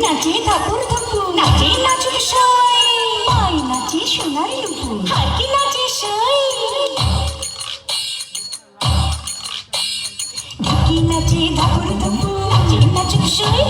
নাচে ধাপুর ধাপুর, নাচে নাচুর সই, মাই নাচে সোনার নুপুর, আর কি নাচে সই। ঢুকি নাচে ধাপুর ধাপুর, নাচে নাচুর সই,